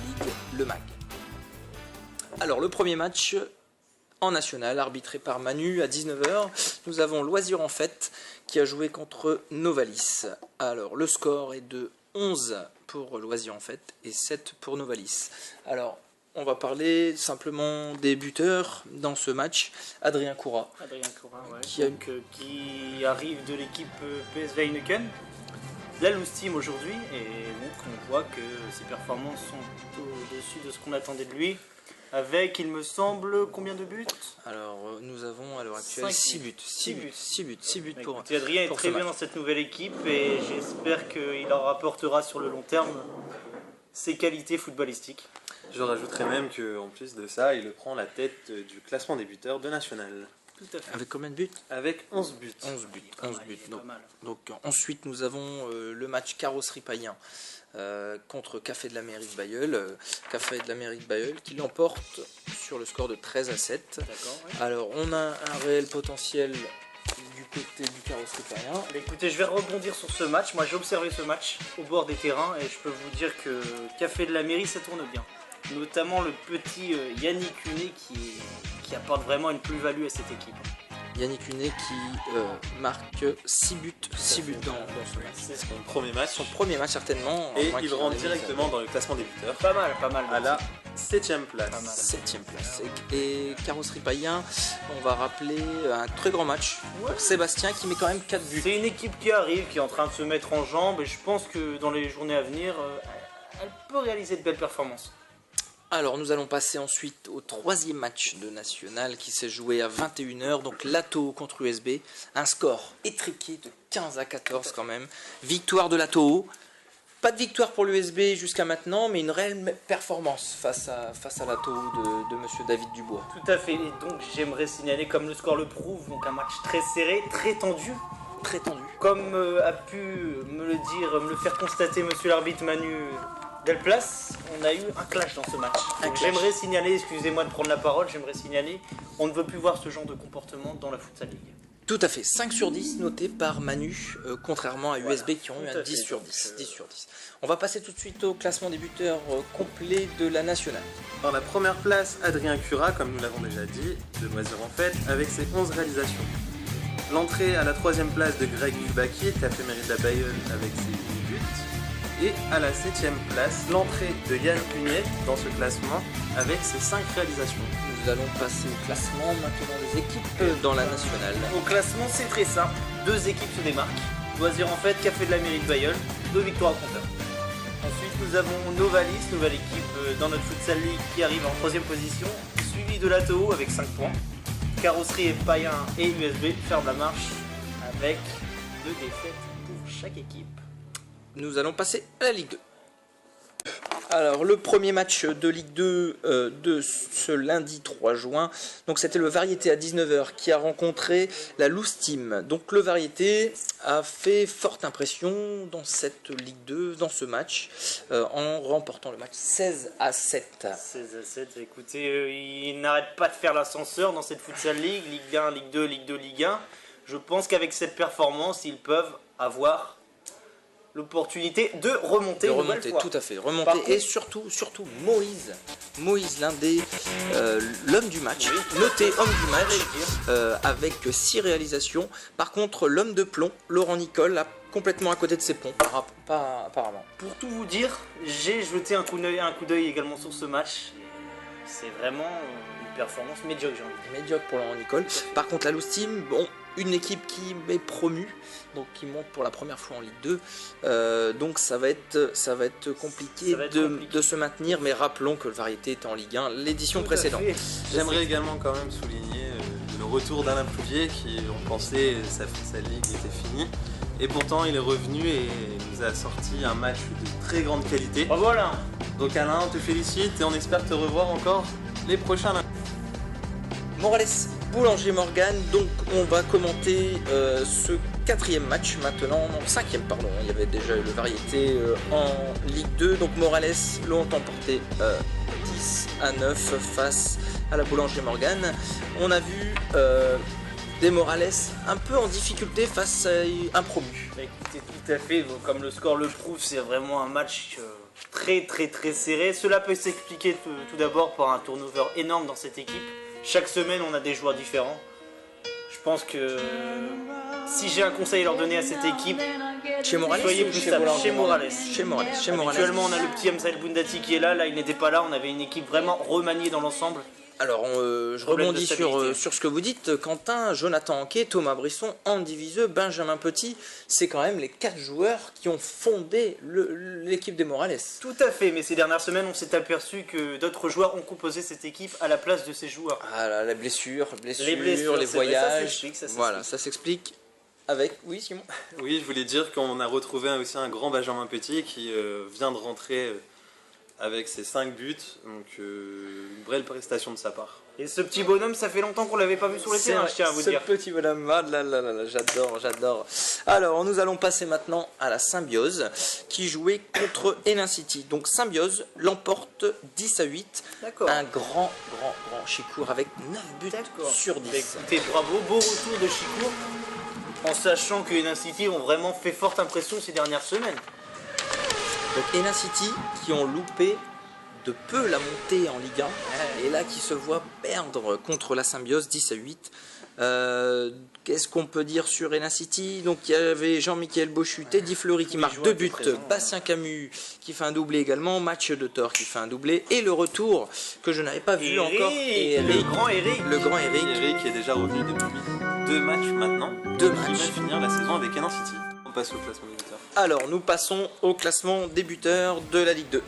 League, le MAG. Alors le premier match en national, arbitré par Manu à 19h, nous avons Loisir en Fête qui a joué contre Novalis. Alors le score est de 11 pour Loisir en Fête et 7 pour Novalis. Alors on va parler simplement des buteurs dans ce match. Adrien Koura. Ouais. Qui arrive de l'équipe PSV Eindhoven, la Loose Team aujourd'hui, et donc on voit que ses performances sont au-dessus de ce qu'on attendait de lui. Avec, il me semble, combien de buts? Alors, nous avons à l'heure actuelle 6 buts. 6 buts pour écoutez, Adrien est très bien dans cette nouvelle équipe et j'espère qu'il en rapportera sur le long terme ses qualités footballistiques. Je rajouterais même qu'en plus de ça, il prend la tête du classement des buteurs de National. Tout à fait. Avec combien de buts? Avec 11 buts. 11 buts. Donc ensuite, nous avons le match Carrosserie Payen. Contre Café de la Mairie de Bailleul. Café de la Mairie de Bailleul qui l'emporte sur le score de 13-7. Ouais. Alors on a un réel potentiel du côté du Carrosserie Payen. Écoutez, je vais rebondir sur ce match. Moi j'ai observé ce match au bord des terrains et je peux vous dire que Café de la Mairie ça tourne bien. Notamment le petit Yannick Hunet qui apporte vraiment une plus-value à cette équipe. Yannick Hunet qui marque 6 buts dans ce match. C'est son premier match. Son premier match certainement. Et il rentre directement dans le classement des buteurs. Pas mal. À la 7ème place. 7ème place. Et Carrosserie Payen, on va rappeler un très grand match pour Sébastien qui met quand même 4 buts. C'est une équipe qui arrive, qui est en train de se mettre en jambes et je pense que dans les journées à venir, elle peut réaliser de belles performances. Alors nous allons passer ensuite au troisième match de National qui s'est joué à 21h, donc Lato contre USB, un score étriqué de 15-14 quand même, victoire de Lato, pas de victoire pour l'USB jusqu'à maintenant, mais une réelle performance face à Lato de monsieur David Dubois. Tout à fait, et donc j'aimerais signaler, comme le score le prouve, donc un match très serré, très tendu. Comme a pu me le faire constater monsieur l'arbitre Manu Delplace, on a eu un clash dans ce match. J'aimerais signaler, excusez-moi de prendre la parole, on ne veut plus voir ce genre de comportement dans la Futsal League. Tout à fait, 5 sur 10 noté par Manu, contrairement à USB qui ont eu un 10 sur 10. On va passer tout de suite au classement des buteurs complet de la nationale. Dans la première place, Adrien Cura, comme nous l'avons déjà dit, de Loisir en Fête, avec ses 11 réalisations. L'entrée à la 3ème place de Greg Dubaki, Café Mairie de la Bailleul, avec ses 8 buts. Et à la 7ème place, l'entrée de Yann Hunet dans ce classement avec ses 5 réalisations. Nous allons passer au classement maintenant des équipes dans la nationale. Au classement, c'est très simple. 2 équipes se démarquent. Loisir en Fête, Café de la Mairie de Bailleul, 2 victoires à compteur. Ensuite, nous avons Novalis, nouvelle équipe dans notre Futsal League qui arrive en 3ème position, suivi de l'ATO avec 5 points. Carrosserie et Payen et USB ferment la marche avec 2 défaites pour chaque équipe. Nous allons passer à la Ligue 2. Alors le premier match de Ligue 2 de ce lundi 3 juin, donc c'était le Variété à 19h qui a rencontré la Loose Team. Donc le Variété a fait forte impression dans cette Ligue 2, dans ce match, en remportant le match 16-7. 16-7, écoutez, ils n'arrêtent pas de faire l'ascenseur dans cette Futsal League, Ligue 1, Ligue 2, Ligue 2, Ligue 1. Je pense qu'avec cette performance, ils peuvent avoir l'opportunité de remonter une nouvelle fois. Tout à fait, remonter. Contre, et surtout Moïse Lindé, l'homme du match, noté homme du match, avec 6 réalisations. Par contre, l'homme de plomb, Laurent Nicole, a complètement à côté de ses ponts, pas apparemment. Pour tout vous dire, j'ai jeté un coup d'œil également sur ce match. C'est vraiment une performance médiocre, j'ai envie de dire. Médiocre pour Laurent Nicole. Par contre, la Loose Team, bon, une équipe qui est promue, donc qui monte pour la première fois en Ligue 2, donc ça va être compliqué de se maintenir, mais rappelons que le Variété était en Ligue 1 l'édition précédente. J'aimerais également quand même souligner le retour d'Alain Plouvier qui, on pensait, sa Ligue était finie, et pourtant il est revenu et nous a sorti un match de très grande qualité. Bravo Alain. Donc Alain, on te félicite et on espère te revoir encore les prochains matchs. Morales Boulanger Morgan, donc on va commenter ce 4e match maintenant, non 5e pardon, il y avait déjà eu le Variété en Ligue 2, donc Morales l'ont emporté 10-9 face à la Boulanger Morgan. On a vu des Morales un peu en difficulté face à un promu. Bah écoutez, tout à fait, comme le score le prouve, c'est vraiment un match très serré. Cela peut s'expliquer tout d'abord par un turnover énorme dans cette équipe. Chaque semaine, on a des joueurs différents. Je pense que si j'ai un conseil à leur donner à cette équipe, Chez Morales soyez ou plus chez stables. Morales Chez Morales. Chez Morales. Chez Morales. Actuellement, on a le petit Amsael Bundati qui est là. Là, il n'était pas là. On avait une équipe vraiment remaniée dans l'ensemble. Alors, je Problème rebondis de stabilité. sur ce que vous dites. Quentin, Jonathan Anquet, Thomas Brisson, Andy Viseux, Benjamin Petit, c'est quand même les 4 joueurs qui ont fondé l'équipe des Morales. Tout à fait, mais ces dernières semaines, on s'est aperçu que d'autres joueurs ont composé cette équipe à la place de ces joueurs. Ah là, la blessure, Les les blessures, c'est vrai, voyages. ça s'explique. Voilà, ça s'explique avec... Oui, Simon. Oui, je voulais dire qu'on a retrouvé aussi un grand Benjamin Petit qui vient de rentrer avec ses 5 buts, donc une belle prestation de sa part. Et ce petit bonhomme, ça fait longtemps qu'on l'avait pas vu sur les terrains, je tiens à vous ce dire. petit bonhomme, ah là là là là, j'adore. Alors, nous allons passer maintenant à la Symbiose, qui jouait contre Hénin City. Donc, Symbiose l'emporte 10-8. D'accord. Un grand Chicourt avec 9 buts D'accord. sur 10. Bah, écoutez, bravo, beau retour de Chicourt, en sachant que Hénin City ont vraiment fait forte impression ces dernières semaines. Donc, Hénin City qui ont loupé de peu la montée en Ligue 1 et là qui se voit perdre contre la Symbiose 10-8. Qu'est-ce qu'on peut dire sur Hénin City? Donc il y avait Jean-Michel Bochut, Teddy Fleury qui marque 2 buts, Bastien Camus qui fait un doublé également, Mathieu de Thor qui fait un doublé et le retour que je n'avais pas vu encore et le grand Eric. le grand Eric. Eric est déjà revenu depuis 2 matchs maintenant. 2 Il matchs. va finir la saison avec Hénin City. On passe au classement des buteurs. Alors nous passons au classement des buteurs de la Ligue 2.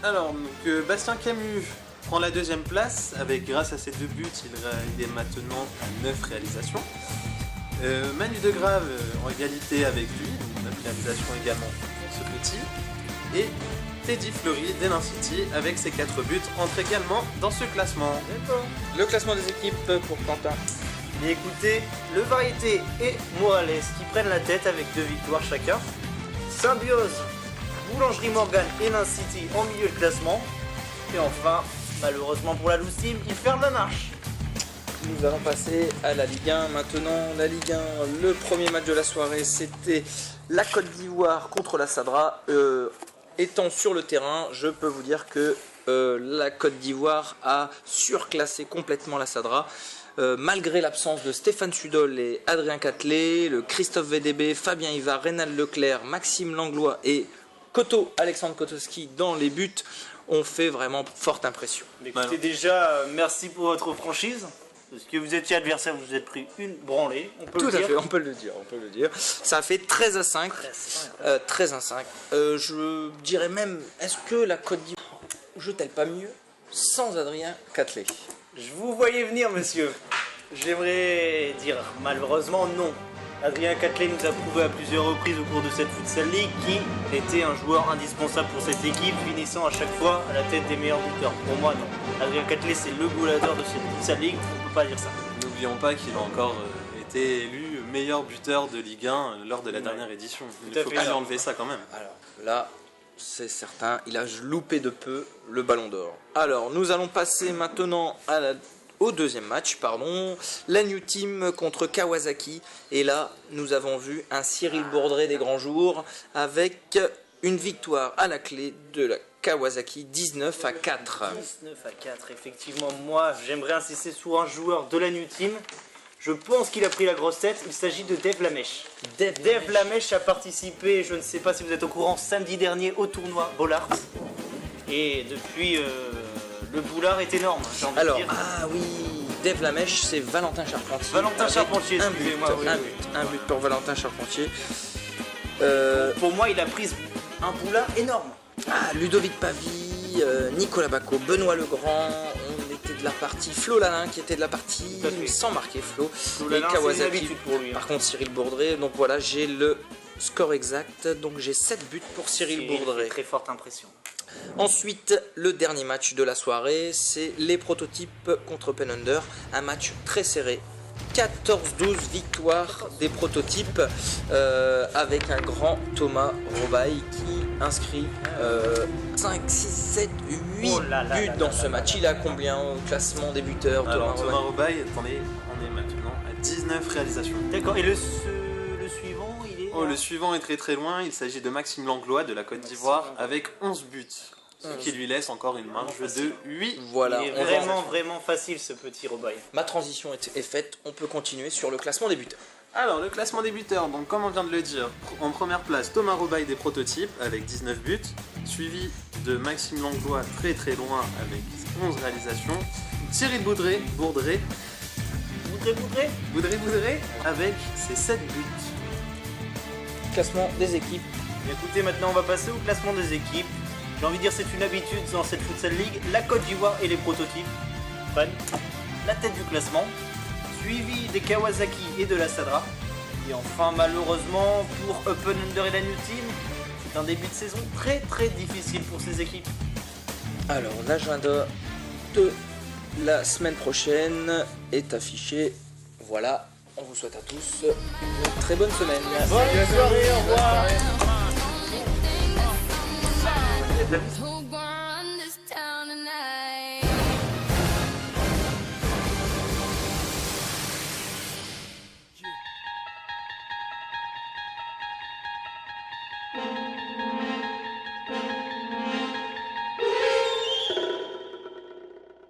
Alors, donc, Bastien Camus prend la 2e place avec, grâce à ses 2 buts, il est maintenant à 9 réalisations. Manu Degrave en égalité avec lui, donc 9 réalisations également pour ce petit. Et Teddy Fleury d'Hénin City avec ses 4 buts entre également dans ce classement. Le classement des équipes pour Quentin. Et écoutez, le Variété et Morales qui prennent la tête avec 2 victoires chacun. Symbiose, Boulangerie Morgan et Hénin City en milieu de classement. Et enfin, malheureusement pour la Loose Team, ils perdent la marche. Nous allons passer à la Ligue 1 maintenant. La Ligue 1, le premier match de la soirée, c'était la Côte d'Ivoire contre la Sadra. Étant sur le terrain, je peux vous dire que la Côte d'Ivoire a surclassé complètement la Sadra. Malgré l'absence de Stéphane Sudol et Adrien Quatlet, le Christophe VDB, Fabien Ivar, Reynald Leclerc, Maxime Langlois et Alexandre Kotowski dans les buts ont fait vraiment forte impression. Écoutez, déjà, merci pour votre franchise. Parce que vous étiez adversaire, vous vous êtes pris une branlée. On peut Tout le à dire. fait, on peut le dire. Ça a fait 13-5. 13-5. Je dirais même, est-ce que la Côte d'Ivoire joue-t-elle pas mieux sans Adrien Quatlet? Je vous voyais venir, monsieur. J'aimerais dire malheureusement non. Adrien Quatlet nous a prouvé à plusieurs reprises au cours de cette Futsal League qu'il était un joueur indispensable pour cette équipe, finissant à chaque fois à la tête des meilleurs buteurs. Pour moi, non. Adrien Quatlet, c'est le goulader de cette Futsal League, on ne peut pas dire ça. N'oublions pas qu'il a encore été élu meilleur buteur de Ligue 1 lors de la dernière édition. Il Tout à ne faut fait. pas lui enlever ça quand même. Alors là, c'est certain, il a loupé de peu le ballon d'or. Alors, nous allons passer maintenant au deuxième match, la New Team contre Kawasaki. Et là, nous avons vu un Cyril Bourdret des grands jours avec une victoire à la clé de la Kawasaki 19-4. 19-4, effectivement. Moi, j'aimerais insister sur un joueur de la New Team. Je pense qu'il a pris la grosse tête. Il s'agit de Dave Lamèche. Dave Lamèche a participé, je ne sais pas si vous êtes au courant, samedi dernier au tournoi Bollard. Et depuis, le boulard est énorme, j'ai envie de Alors, dire. ah oui, Dave Lamèche, c'est Valentin Charpentier. Valentin avec Charpentier, un but, excusez-moi, oui, un but pour Valentin Charpentier. Pour moi, il a pris un boulard énorme. Ludovic Pavie, Nicolas Bacot, Benoît Legrand, on était de la partie, Flo Lalin qui était de la partie, Tout à fait. sans marquer Flo, Lalin, et c'est une Kawasaki habitude pour lui, hein. par contre Cyril Bourdret, donc voilà, j'ai le score exact, donc j'ai 7 buts pour Cyril Bourdret. Très forte impression. Ensuite, le dernier match de la soirée, c'est les prototypes contre Pen Under, un match très serré. 14-12 victoires des prototypes avec un grand Thomas Robaille qui inscrit 5, 6, 7, 8 buts dans ce match. Il a combien au classement des buteurs, Alors Thomas Thomas Robaille? Robaille, attendez, on est maintenant à 19 réalisations. D'accord, et le suivant, il est Oh, le suivant est très très loin, il s'agit de Maxime Langlois de la Côte d'Ivoire avec 11 buts. Ce qui lui laisse encore une marge de 8. Voilà, Il est on va- vraiment facile ce petit Robaille. ma transition est faite, on peut continuer sur le classement des buteurs. Alors, le classement des buteurs, donc comme on vient de le dire, en première place, Thomas Robaille des prototypes avec 19 buts, suivi de Maxime Langlois très très loin avec 11 réalisations, Thierry Boudré avec ses 7 buts. Classement des équipes. Et écoutez, maintenant on va passer au classement des équipes. J'ai envie de dire c'est une habitude dans cette Futsal League. La Côte d'Ivoire et les prototypes prennent la tête du classement, suivi des Kawasaki et de la Sadra. Et enfin malheureusement pour Open Under et la New Team, c'est un début de saison très difficile pour ces équipes. Alors, l'agenda de la semaine prochaine est affiché. Voilà, on vous souhaite à tous une très bonne semaine. Bonne soirée, au revoir. Who